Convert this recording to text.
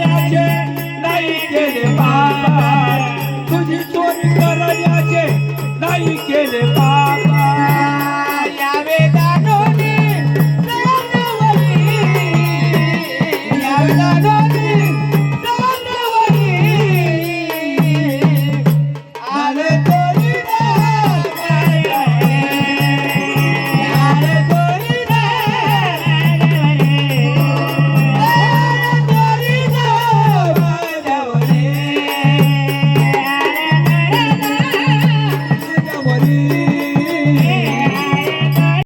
करण्याचे नाही केले पाप तुझी चोरी करण्याचे नाही केले पाप या वेदानोनी सवनवरी या वेदानोनी सवनवरी आले तोरी आले तोरी वरी